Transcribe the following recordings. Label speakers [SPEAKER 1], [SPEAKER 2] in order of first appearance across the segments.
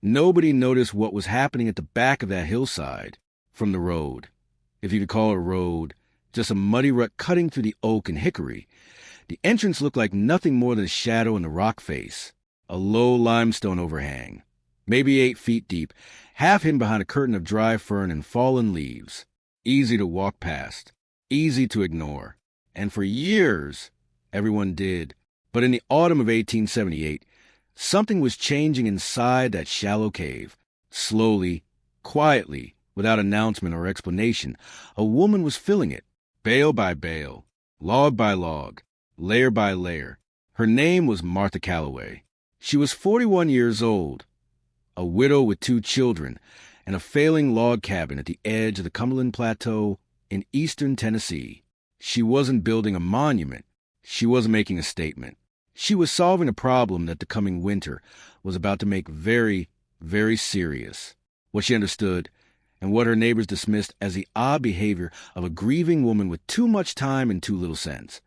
[SPEAKER 1] Nobody noticed what was happening at the back of that hillside from the road. If you could call it a road, just a muddy rut cutting through the oak and hickory. The entrance looked like nothing more than a shadow in the rock face, a low limestone overhang, maybe 8 feet deep, half hidden behind a curtain of dry fern and fallen leaves. Easy to walk past, easy to ignore. And for years, everyone did. But in the autumn of 1878, something was changing inside that shallow cave. Slowly, quietly, without announcement or explanation, a woman was filling it, bale by bale, log by log, layer by layer. Her name was Martha Calloway. She was 41 years old, a widow with 2 children, and a failing log cabin at the edge of the Cumberland Plateau in eastern Tennessee. She wasn't building a monument. She wasn't making a statement. She was solving a problem that the coming winter was about to make very, very serious. What she understood, and what her neighbors dismissed as the odd behavior of a grieving woman with too much time and too little sense,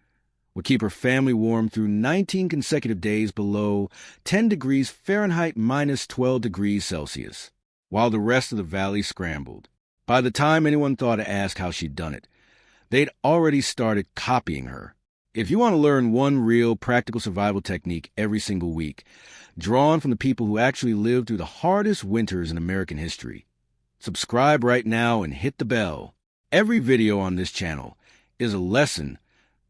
[SPEAKER 1] would keep her family warm through 19 consecutive days below 10 degrees Fahrenheit minus 12 degrees Celsius, while the rest of the valley scrambled. By the time anyone thought to ask how she'd done it, they'd already started copying her. If you want to learn one real practical survival technique every single week, drawn from the people who actually lived through the hardest winters in American history, subscribe right now and hit the bell. Every video on this channel is a lesson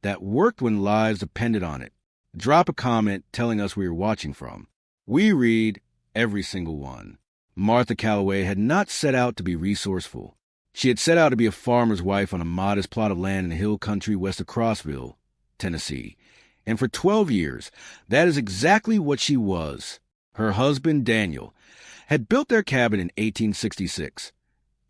[SPEAKER 1] that worked when lives depended on it. Drop a comment telling us where you're watching from. We read every single one. Martha Calloway had not set out to be resourceful. She had set out to be a farmer's wife on a modest plot of land in the hill country west of Crossville, Tennessee. And for 12 years, that is exactly what she was. Her husband, Daniel, had built their cabin in 1866,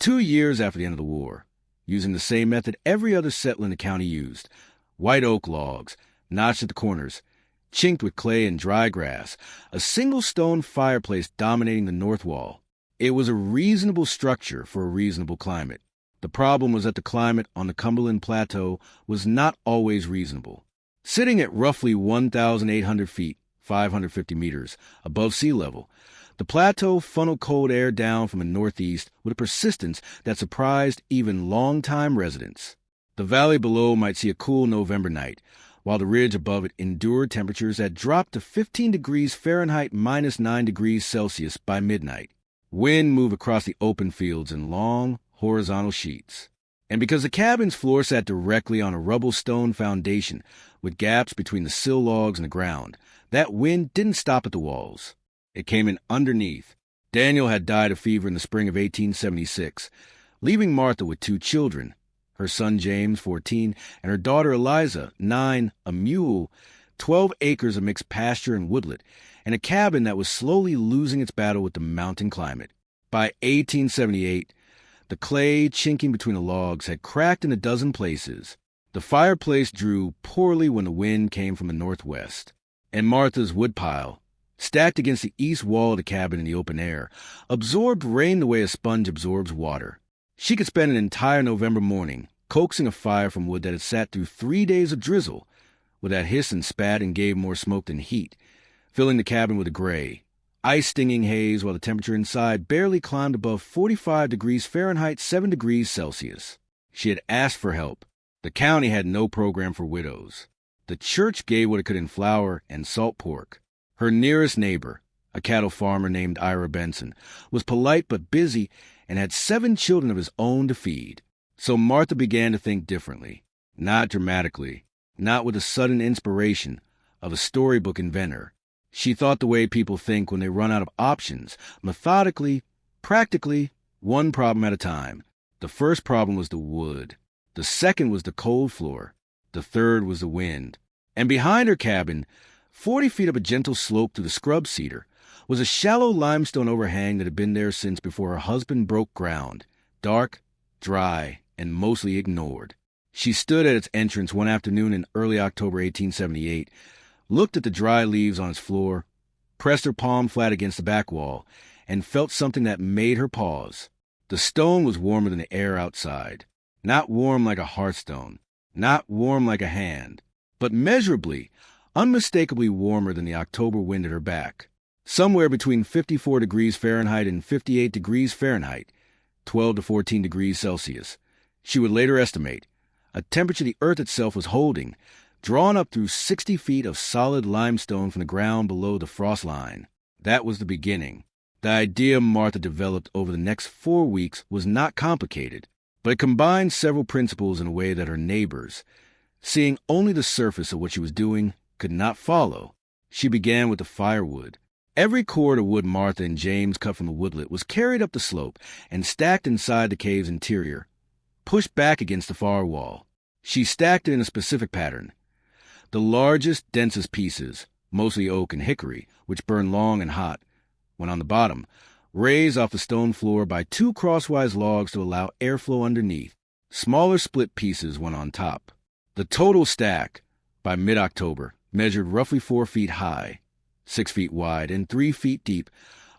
[SPEAKER 1] 2 years after the end of the war, using the same method every other settler in the county used: white oak logs, notched at the corners, chinked with clay and dry grass, a single stone fireplace dominating the north wall. It was a reasonable structure for a reasonable climate. The problem was that the climate on the Cumberland Plateau was not always reasonable. Sitting at roughly 1,800 feet, 550 meters, above sea level, the plateau funneled cold air down from the northeast with a persistence that surprised even long-time residents. The valley below might see a cool November night, while the ridge above it endured temperatures that dropped to 15 degrees Fahrenheit minus 9 degrees Celsius by midnight. Wind moved across the open fields in long, horizontal sheets. And because the cabin's floor sat directly on a rubble stone foundation with gaps between the sill logs and the ground, that wind didn't stop at the walls. It came in underneath. Daniel had died of fever in the spring of 1876, leaving Martha with 2 children, her son James, 14, and her daughter Eliza, 9, a mule, 12 acres of mixed pasture and woodland, and a cabin that was slowly losing its battle with the mountain climate. By 1878, the clay chinking between the logs had cracked in a dozen places. The fireplace drew poorly when the wind came from the northwest, and Martha's woodpile, stacked against the east wall of the cabin in the open air, absorbed rain the way a sponge absorbs water. She could spend an entire November morning coaxing a fire from wood that had sat through 3 days of drizzle, where that hissed and spat and gave more smoke than heat, filling the cabin with a gray, ice-stinging haze while the temperature inside barely climbed above 45 degrees Fahrenheit, 7 degrees Celsius. She had asked for help. The county had no program for widows. The church gave what it could in flour and salt pork. Her nearest neighbor, a cattle farmer named Ira Benson, was polite but busy and had 7 children of his own to feed. So Martha began to think differently, not dramatically, not with the sudden inspiration of a storybook inventor. She thought the way people think when they run out of options, methodically, practically, one problem at a time. The first problem was the wood. The second was the cold floor. The third was the wind. And behind her cabin, 40 feet up a gentle slope through the scrub cedar, was a shallow limestone overhang that had been there since before her husband broke ground, dark, dry, and mostly ignored. She stood at its entrance one afternoon in early October 1878, looked at the dry leaves on its floor, pressed her palm flat against the back wall, and felt something that made her pause. The stone was warmer than the air outside. Not warm like a hearthstone, not warm like a hand, but measurably, unmistakably warmer than the October wind at her back. somewhere between 54 degrees Fahrenheit and 58 degrees Fahrenheit, 12 to 14 degrees Celsius. She would later estimate a temperature the Earth itself was holding, drawn up through 60 feet of solid limestone from the ground below the frost line. That was the beginning. The idea Martha developed over the next 4 weeks was not complicated, but it combined several principles in a way that her neighbors, seeing only the surface of what she was doing, could not follow. She began with the firewood. Every cord of wood Martha and James cut from the woodlet was carried up the slope and stacked inside the cave's interior, pushed back against the far wall. She stacked it in a specific pattern. The largest, densest pieces, mostly oak and hickory, which burn long and hot, went on the bottom, raised off the stone floor by 2 crosswise logs to allow airflow underneath. Smaller split pieces went on top. The total stack, by mid-October, measured roughly 4 feet high, 6 feet wide, and 3 feet deep,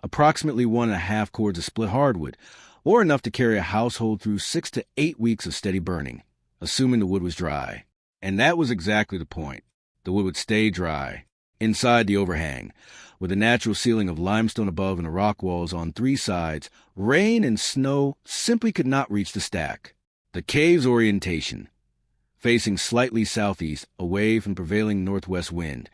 [SPEAKER 1] approximately 1.5 cords of split hardwood, or enough to carry a household through 6 to 8 weeks of steady burning, assuming the wood was dry. And that was exactly the point. The wood would stay dry. Inside the overhang, with a natural ceiling of limestone above and the rock walls on 3 sides, rain and snow simply could not reach the stack. The cave's orientation, facing slightly southeast, away from the prevailing northwest wind,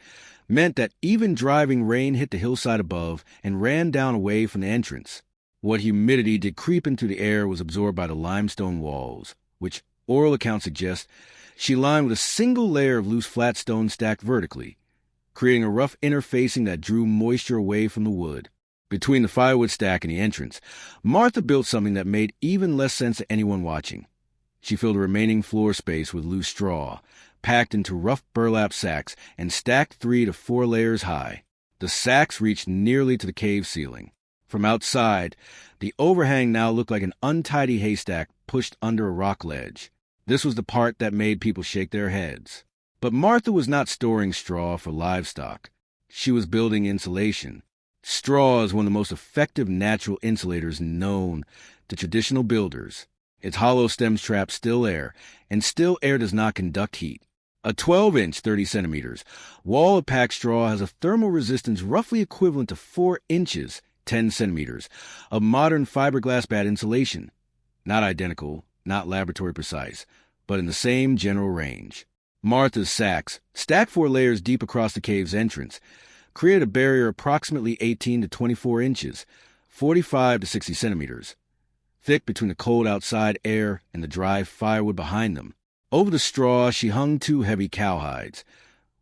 [SPEAKER 1] meant that even driving rain hit the hillside above and ran down away from the entrance. What humidity did creep into the air was absorbed by the limestone walls, which, oral accounts suggest, she lined with a single layer of loose flat stone stacked vertically, creating a rough interfacing that drew moisture away from the wood. Between the firewood stack and the entrance, Martha built something that made even less sense to anyone watching. She filled the remaining floor space with loose straw, packed into rough burlap sacks and stacked 3 to 4 layers high. The sacks reached nearly to the cave ceiling. From outside, the overhang now looked like an untidy haystack pushed under a rock ledge. This was the part that made people shake their heads. But Martha was not storing straw for livestock. She was building insulation. Straw is one of the most effective natural insulators known to traditional builders. Its hollow stems trap still air, and still air does not conduct heat. A 12-inch, 30 centimeters, wall of packed straw has a thermal resistance roughly equivalent to 4 inches, 10 centimeters, of modern fiberglass bat insulation. Not identical, not laboratory precise, but in the same general range. Martha's sacks, stacked 4 layers deep across the cave's entrance, created a barrier approximately 18 to 24 inches, 45 to 60 centimeters, thick between the cold outside air and the dry firewood behind them. Over the straw, she hung 2 heavy cowhides,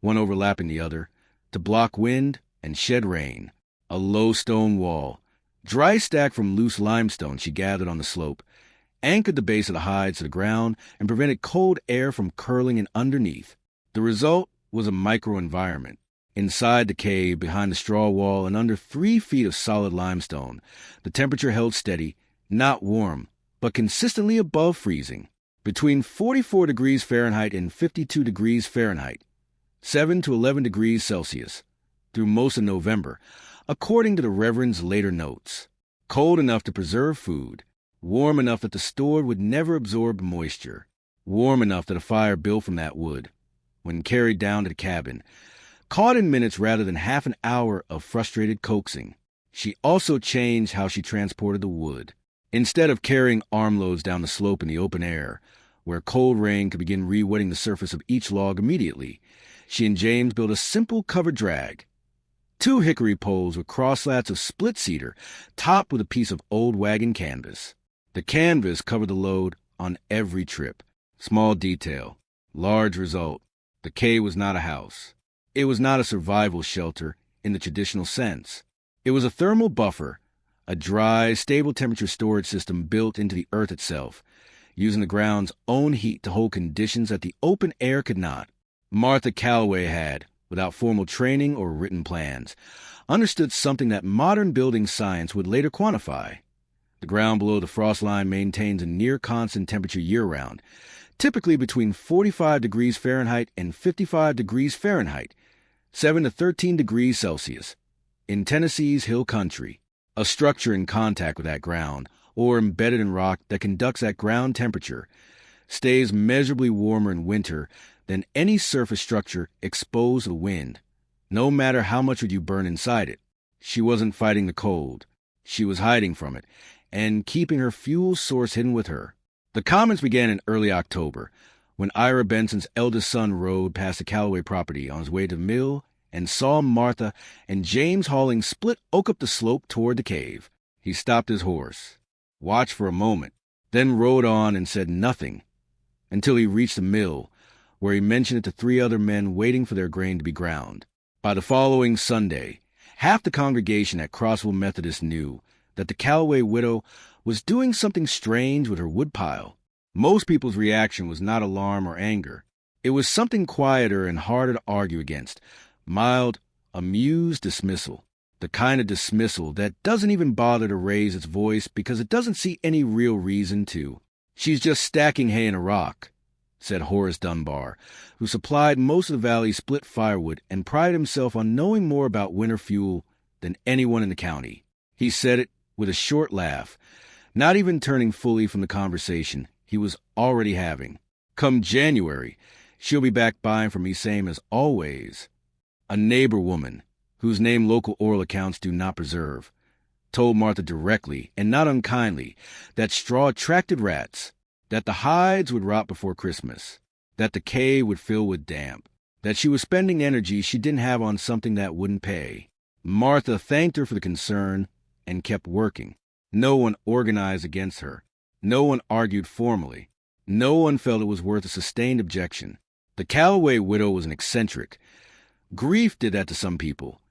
[SPEAKER 1] one overlapping the other, to block wind and shed rain. A low stone wall, dry stack from loose limestone she gathered on the slope, anchored the base of the hides to the ground and prevented cold air from curling in underneath. The result was a microenvironment. Inside the cave, behind the straw wall and under 3 feet of solid limestone, the temperature held steady, not warm, but consistently above freezing, between 44 degrees Fahrenheit and 52 degrees Fahrenheit, 7 to 11 degrees Celsius, through most of November, according to the reverend's later notes. Cold enough to preserve food, warm enough that the stored would never absorb moisture, warm enough that a fire built from that wood, when carried down to the cabin, caught in minutes rather than half an hour of frustrated coaxing. She also changed how she transported the wood. Instead of carrying armloads down the slope in the open air, where cold rain could begin re-wetting the surface of each log immediately, she and James built a simple covered drag. 2 hickory poles with crosslats of split cedar, topped with a piece of old wagon canvas. The canvas covered the load on every trip. Small detail, large result. The cave was not a house. It was not a survival shelter in the traditional sense. It was a thermal buffer, a dry, stable temperature storage system built into the earth itself, using the ground's own heat to hold conditions that the open air could not. Martha Calloway had, without formal training or written plans, understood something that modern building science would later quantify. The ground below the frost line maintains a near-constant temperature year-round, typically between 45 degrees Fahrenheit and 55 degrees Fahrenheit, 7 to 13 degrees Celsius. In Tennessee's hill country, a structure in contact with that ground, or embedded in rock that conducts that ground temperature, stays measurably warmer in winter than any surface structure exposed to the wind, no matter how much would you burn inside it. She wasn't fighting the cold. She was hiding from it and keeping her fuel source hidden with her. The comments began in early October, when Ira Benson's eldest son rode past the Calloway property on his way to the mill and saw Martha and James hauling split oak up the slope toward the cave. He stopped his horse, watched for a moment, then rode on and said nothing until he reached the mill, where he mentioned it to 3 other men waiting for their grain to be ground. By the following Sunday, half the congregation at Crossville Methodist knew that the Calloway widow was doing something strange with her woodpile. Most people's reaction was not alarm or anger. It was something quieter and harder to argue against, mild, amused dismissal. The kind of dismissal that doesn't even bother to raise its voice because it doesn't see any real reason to. "She's just stacking hay in a rock," said Horace Dunbar, who supplied most of the valley's split firewood and prided himself on knowing more about winter fuel than anyone in the county. He said it with a short laugh, not even turning fully from the conversation he was already having. Come January, she'll be back buying from me same as always. A neighbor woman, whose name local oral accounts do not preserve, told Martha directly and not unkindly that straw attracted rats, that the hides would rot before Christmas, that the cave would fill with damp, that she was spending energy she didn't have on something that wouldn't pay. Martha thanked her for the concern and kept working. No one organized against her. No one argued formally. No one felt it was worth a sustained objection. The Calloway widow was an eccentric. Grief did that to some people,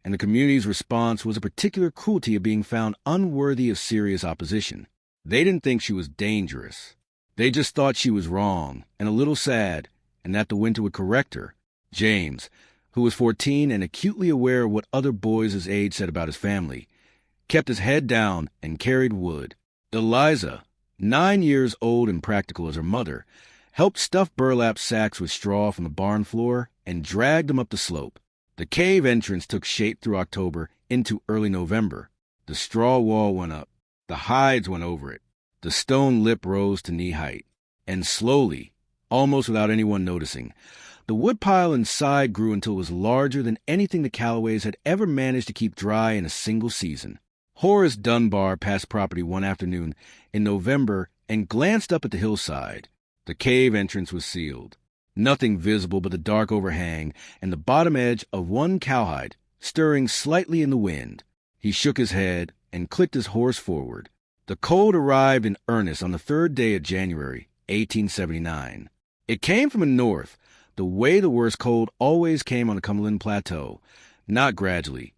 [SPEAKER 1] and the community's response was a particular cruelty of being found unworthy of serious opposition. They didn't think she was dangerous. They just thought she was wrong and a little sad, and that the winter would correct her. James, who was 14 and acutely aware of what other boys his age said about his family, kept his head down and carried wood. Eliza, 9 years old and practical as her mother, helped stuff burlap sacks with straw from the barn floor and dragged them up the slope. The cave entrance took shape through October into early November. The straw wall went up. The hides went over it. The stone lip rose to knee height. And slowly, almost without anyone noticing, the woodpile inside grew until it was larger than anything the Calloways had ever managed to keep dry in a single season. Horace Dunbar passed property one afternoon in November and glanced up at the hillside. The cave entrance was sealed. Nothing visible but the dark overhang and the bottom edge of one cowhide stirring slightly in the wind. He shook his head and clicked his horse forward. The cold arrived in earnest on the 3rd day of January, 1879. It came from the north, the way the worst cold always came on the Cumberland Plateau, not gradually,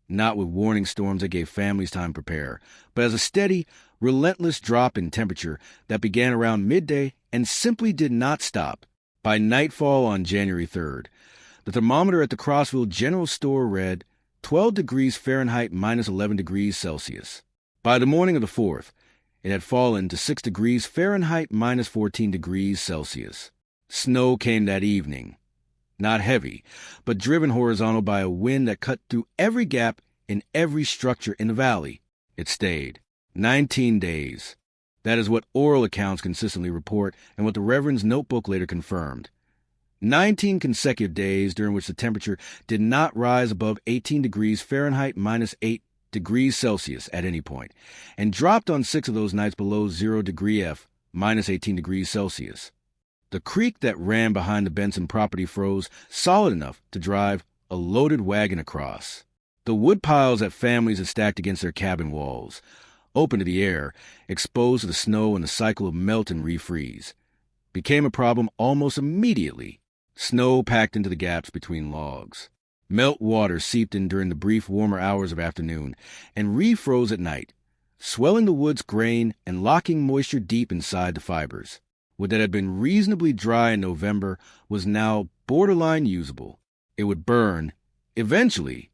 [SPEAKER 1] not with warning storms that gave families time to prepare, but as a steady, relentless drop in temperature that began around midday and simply did not stop. By nightfall on January 3rd, the thermometer at the Crossville General Store read 12 degrees Fahrenheit minus 11 degrees Celsius. By the morning of the 4th, it had fallen to 6 degrees Fahrenheit minus 14 degrees Celsius. Snow came that evening. Not heavy, but driven horizontal by a wind that cut through every gap in every structure in the valley. It stayed 19 days. That is what oral accounts consistently report and what the reverend's notebook later confirmed. 19 consecutive days during which the temperature did not rise above 18 degrees Fahrenheit minus 8 degrees Celsius at any point, and dropped on 6 of those nights below 0 degree F minus 18 degrees Celsius. The creek that ran behind the Benson property froze solid enough to drive a loaded wagon across. The wood piles that families had stacked against their cabin walls, open to the air, exposed to the snow and the cycle of melt and refreeze, became a problem almost immediately. Snow packed into the gaps between logs. Melt water seeped in during the brief warmer hours of afternoon and refroze at night, swelling the wood's grain and locking moisture deep inside the fibers. Wood that had been reasonably dry in November was now borderline usable. It would burn, eventually,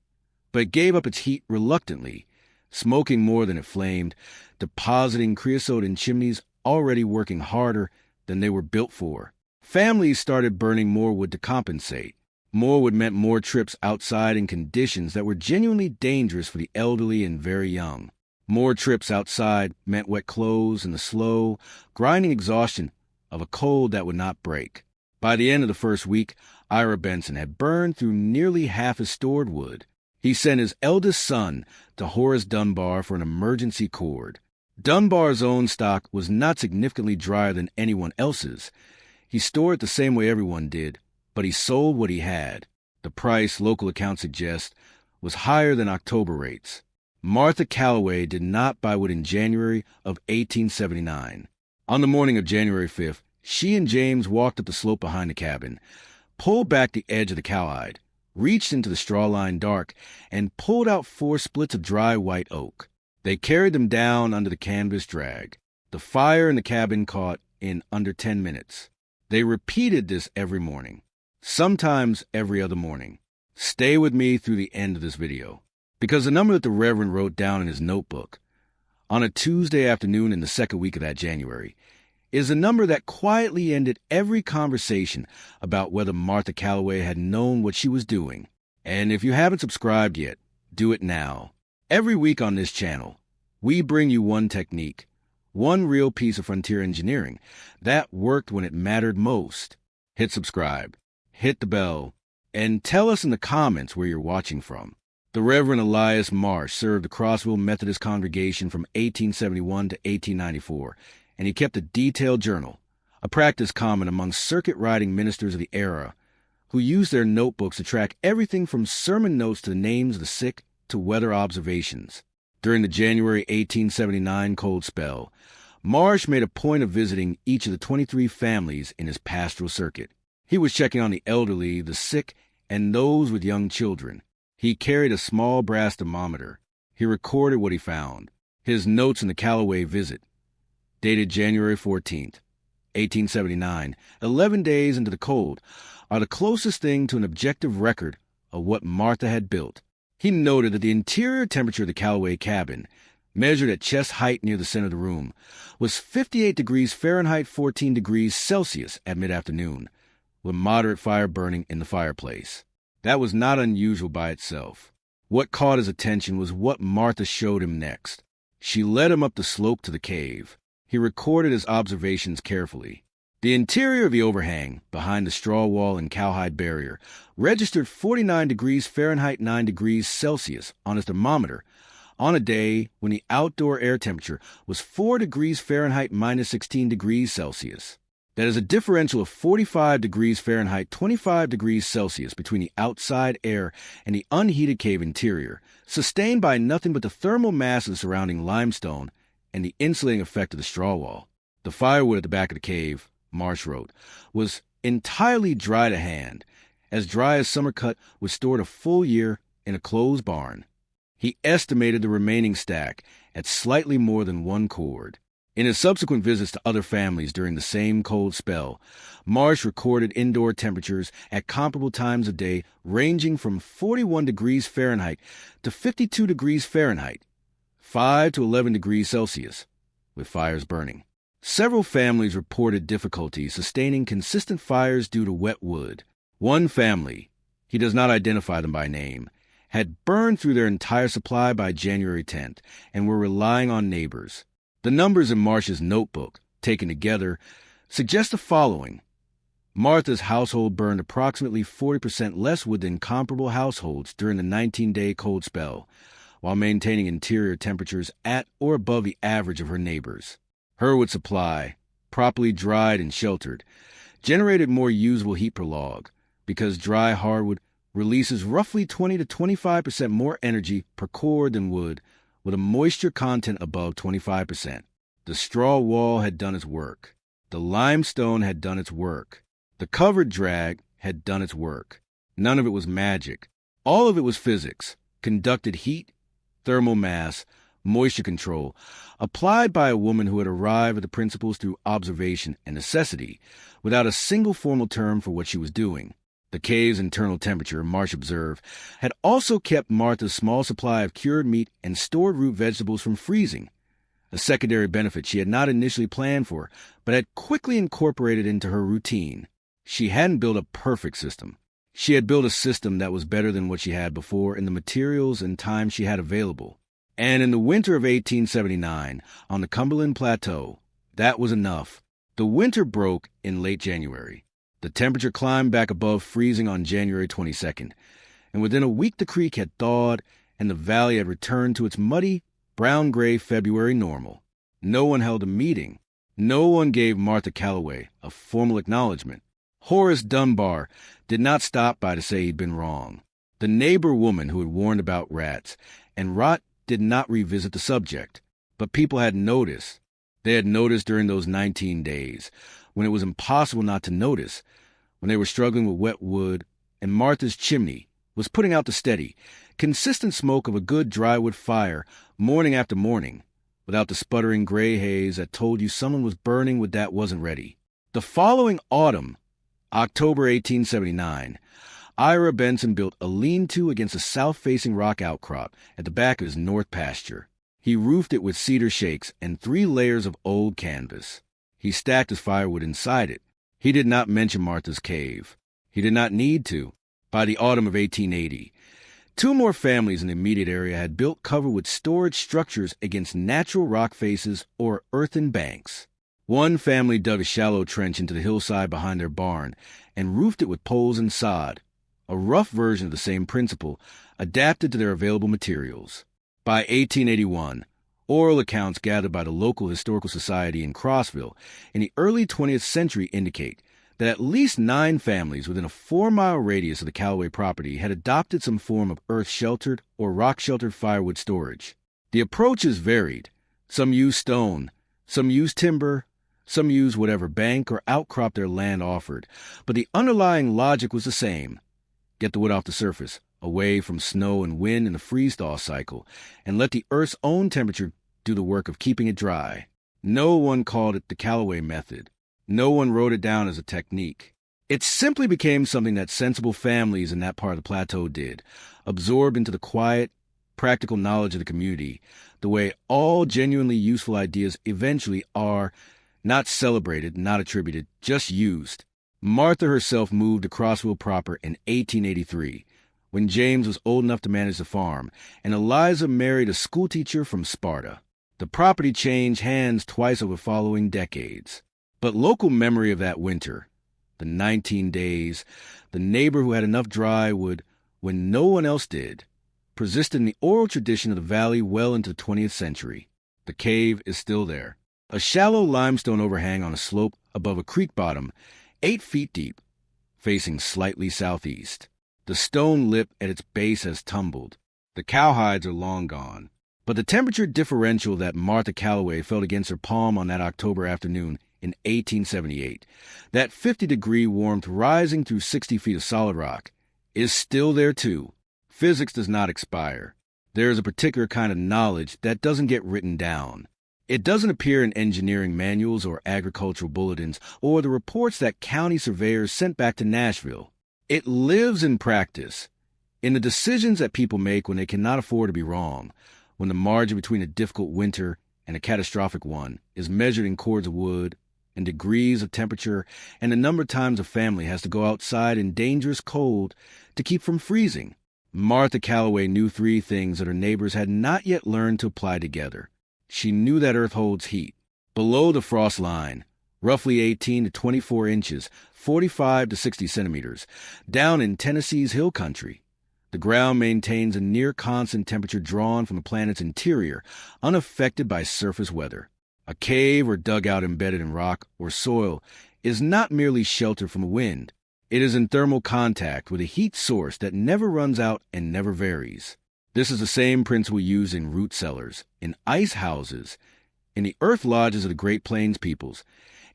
[SPEAKER 1] but it gave up its heat reluctantly, smoking more than it flamed, depositing creosote in chimneys already working harder than they were built for. Families started burning more wood to compensate. More wood meant more trips outside in conditions that were genuinely dangerous for the elderly and very young. More trips outside meant wet clothes and the slow, grinding exhaustion of a cold that would not break. By the end of the first week, Ira Benson had burned through nearly half his stored wood. He sent his eldest son to Horace Dunbar for an emergency cord. Dunbar's own stock was not significantly drier than anyone else's. He stored the same way everyone did, but he sold what he had. The price, local accounts suggest, was higher than October rates. Martha Calloway did not buy wood in January of 1879. On the morning of January 5th, she and James walked up the slope behind the cabin, pulled back the edge of the cowhide, reached into the straw-lined dark, and pulled out 4 splits of dry white oak. They carried them down under the canvas drag. The fire in the cabin caught in under 10 minutes. They repeated this every morning, sometimes every other morning. Stay with me through the end of this video, because the number that the Reverend wrote down in his notebook on a Tuesday afternoon in the second week of that January is a number that quietly ended every conversation about whether Martha Calloway had known what she was doing. And if you haven't subscribed yet, do it now. Every week on this channel, we bring you one technique, one real piece of frontier engineering that worked when it mattered most. Hit subscribe, hit the bell, and tell us in the comments where you're watching from. The Reverend Elias Marsh served the Crossville Methodist congregation from 1871 to 1894, and he kept a detailed journal, a practice common among circuit-riding ministers of the era, who used their notebooks to track everything from sermon notes to the names of the sick to weather observations. During the January 1879 cold spell, Marsh made a point of visiting each of the 23 families in his pastoral circuit. He was checking on the elderly, the sick, and those with young children. He carried a small brass thermometer. He recorded what he found. His notes in the Calloway visit, dated January 14th, 1879, 11 days into the cold, are the closest thing to an objective record of what Martha had built. He noted that the interior temperature of the Calloway cabin, measured at chest height near the center of the room, was 58 degrees Fahrenheit, 14 degrees Celsius at mid-afternoon, with moderate fire burning in the fireplace. That was not unusual by itself. What caught his attention was what Martha showed him next. She led him up the slope to the cave. He recorded his observations carefully. The interior of the overhang, behind the straw wall and cowhide barrier, registered 49 degrees Fahrenheit, 9 degrees Celsius on his thermometer on a day when the outdoor air temperature was 4 degrees Fahrenheit, minus 16 degrees Celsius. That is a differential of 45 degrees Fahrenheit, 25 degrees Celsius between the outside air and the unheated cave interior, sustained by nothing but the thermal mass of the surrounding limestone and the insulating effect of the straw wall. The firewood at the back of the cave, Marsh wrote, was entirely dry to hand, as dry as summer cut was stored a full year in a closed barn. He estimated the remaining stack at slightly more than 1 cord. In his subsequent visits to other families during the same cold spell, Marsh recorded indoor temperatures at comparable times of day ranging from 41 degrees Fahrenheit to 52 degrees Fahrenheit, 5 to 11 degrees Celsius, with fires burning. Several families reported difficulty sustaining consistent fires due to wet wood. One family, he does not identify them by name, had burned through their entire supply by January 10th and were relying on neighbors. The numbers in Marsh's notebook, taken together, suggest the following. Martha's household burned approximately 40% less wood than comparable households during the 19-day cold spell, while maintaining interior temperatures at or above the average of her neighbors. Her wood supply, properly dried and sheltered, generated more usable heat per log, because dry hardwood releases roughly 20 to 25% more energy per cord than wood, with a moisture content above 25%. The straw wall had done its work. The limestone had done its work. The covered drag had done its work. None of it was magic. All of it was physics, conducted heat, thermal mass, moisture control, applied by a woman who had arrived at the principles through observation and necessity, without a single formal term for what she was doing. The cave's internal temperature, Marsh observed, had also kept Martha's small supply of cured meat and stored root vegetables from freezing, a secondary benefit she had not initially planned for, but had quickly incorporated into her routine. She hadn't built a perfect system. She had built a system that was better than what she had before in the materials and time she had available. And in the winter of 1879, on the Cumberland Plateau, that was enough. The winter broke in late January. The temperature climbed back above freezing on January 22nd, and within a week the creek had thawed and the valley had returned to its muddy, brown-gray February normal. No one held a meeting. No one gave Martha Calloway a formal acknowledgement. Horace Dunbar did not stop by to say he'd been wrong. The neighbor woman who had warned about rats and rot did not revisit the subject. But people had noticed. They had noticed during those 19 days, when it was impossible not to notice, when they were struggling with wet wood, and Martha's chimney was putting out the steady, consistent smoke of a good dry wood fire morning after morning, without the sputtering gray haze that told you someone was burning wood that wasn't ready. The following autumn, October 1879, Ira Benson built a lean-to against a south-facing rock outcrop at the back of his north pasture. He roofed it with cedar shakes and 3 layers of old canvas. He stacked his firewood inside it. He did not mention Martha's cave. He did not need to. By the autumn of 1880, 2 more families in the immediate area had built cover with storage structures against natural rock faces or earthen banks. One family dug a shallow trench into the hillside behind their barn and roofed it with poles and sod, a rough version of the same principle, adapted to their available materials. By 1881, oral accounts gathered by the local historical society in Crossville in the early 20th century indicate that at least 9 families within a 4-mile radius of the Calloway property had adopted some form of earth-sheltered or rock-sheltered firewood storage. The approaches varied. Some used stone, some used timber, some used whatever bank or outcrop their land offered, but the underlying logic was the same. Get the wood off the surface, away from snow and wind in the freeze-thaw cycle, and let the earth's own temperature do the work of keeping it dry. No one called it the Calloway method. No one wrote it down as a technique. It simply became something that sensible families in that part of the plateau did, absorbed into the quiet, practical knowledge of the community, the way all genuinely useful ideas eventually are, not celebrated, not attributed, just used. Martha herself moved to Crossville proper in 1883, when James was old enough to manage the farm, and Eliza married a schoolteacher from Sparta. The property changed hands twice over the following decades. But local memory of that winter, the 19 days, the neighbor who had enough dry wood when no one else did, persisted in the oral tradition of the valley well into the 20th century. The cave is still there. A shallow limestone overhang on a slope above a creek bottom, 8 feet deep, facing slightly southeast. The stone lip at its base has tumbled. The cowhides are long gone. But the temperature differential that Martha Calloway felt against her palm on that October afternoon in 1878, that 50-degree warmth rising through 60 feet of solid rock, is still there too. Physics does not expire. There is a particular kind of knowledge that doesn't get written down. It doesn't appear in engineering manuals or agricultural bulletins or the reports that county surveyors sent back to Nashville. It lives in practice, in the decisions that people make when they cannot afford to be wrong, when the margin between a difficult winter and a catastrophic one is measured in cords of wood, and degrees of temperature, and the number of times a family has to go outside in dangerous cold to keep from freezing. Martha Calloway knew 3 things that her neighbors had not yet learned to apply together. She knew that Earth holds heat. Below the frost line, roughly 18 to 24 inches, 45 to 60 centimeters, down in Tennessee's hill country, the ground maintains a near-constant temperature drawn from the planet's interior, unaffected by surface weather. A cave or dugout embedded in rock or soil is not merely shelter from a wind. It is in thermal contact with a heat source that never runs out and never varies. This is the same principle used in root cellars, in ice houses, in the earth lodges of the Great Plains peoples,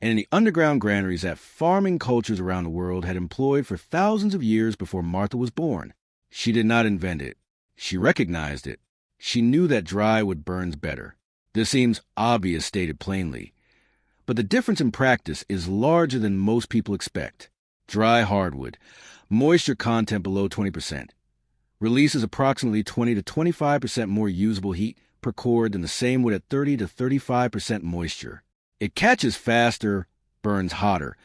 [SPEAKER 1] and in the underground granaries that farming cultures around the world had employed for thousands of years before Martha was born. She did not invent it. She recognized it. She knew that dry wood burns better. This seems obvious stated plainly, but the difference in practice is larger than most people expect. Dry hardwood, moisture content below 20%, releases approximately 20 to 25% more usable heat per cord than the same wood at 30 to 35% moisture. It catches faster, burns hotter,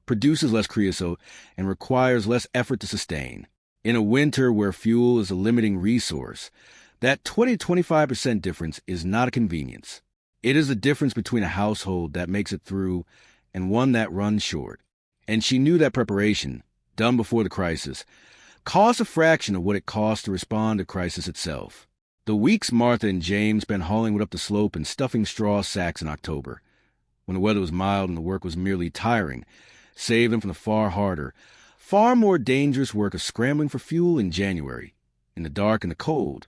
[SPEAKER 1] produces less creosote, and requires less effort to sustain. In a winter where fuel is a limiting resource, that 20 to 25% difference is not a convenience. It is the difference between a household that makes it through and one that runs short. And she knew that preparation, done before the crisis, costs a fraction of what it costs to respond to crisis itself. The weeks Martha and James spent hauling wood up the slope and stuffing straw sacks in October, when the weather was mild and the work was merely tiring, saved them from the far harder, far more dangerous work of scrambling for fuel in January, in the dark and the cold,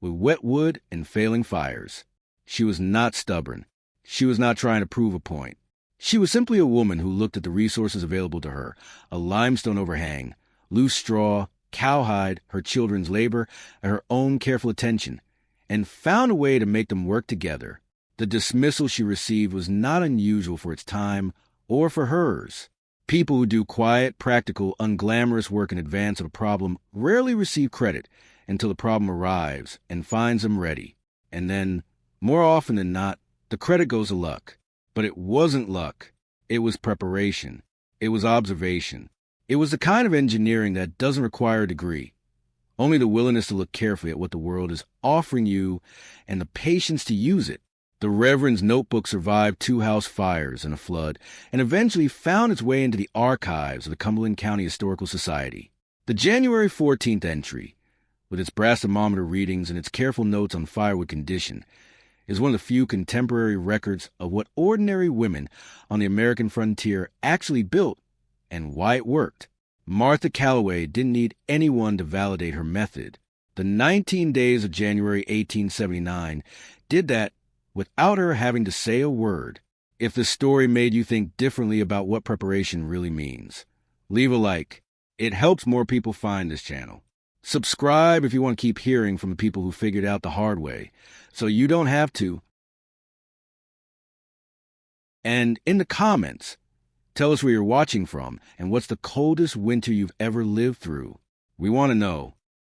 [SPEAKER 1] with wet wood and failing fires. She was not stubborn. She was not trying to prove a point. She was simply a woman who looked at the resources available to her, a limestone overhang, loose straw, cowhide, her children's labor, and her own careful attention, and found a way to make them work together. The dismissal she received was not unusual for its time or for hers. People who do quiet, practical, unglamorous work in advance of a problem rarely receive credit until the problem arrives and finds them ready. And then, more often than not, the credit goes to luck. But it wasn't luck. It was preparation. It was observation. It was the kind of engineering that doesn't require a degree. Only the willingness to look carefully at what the world is offering you and the patience to use it. The reverend's notebook survived 2 house fires and a flood, and eventually found its way into the archives of the Cumberland County Historical Society. The January 14th entry, with its brass thermometer readings and its careful notes on firewood condition, is one of the few contemporary records of what ordinary women on the American frontier actually built and why it worked. Martha Calloway didn't need anyone to validate her method. The 19 days of January 1879 did that without her having to say a word. If this story made you think differently about what preparation really means, leave a like. It helps more people find this channel. Subscribe if you want to keep hearing from the people who figured out the hard way, so you don't have to. And in the comments, tell us where you're watching from and what's the coldest winter you've ever lived through. We want to know.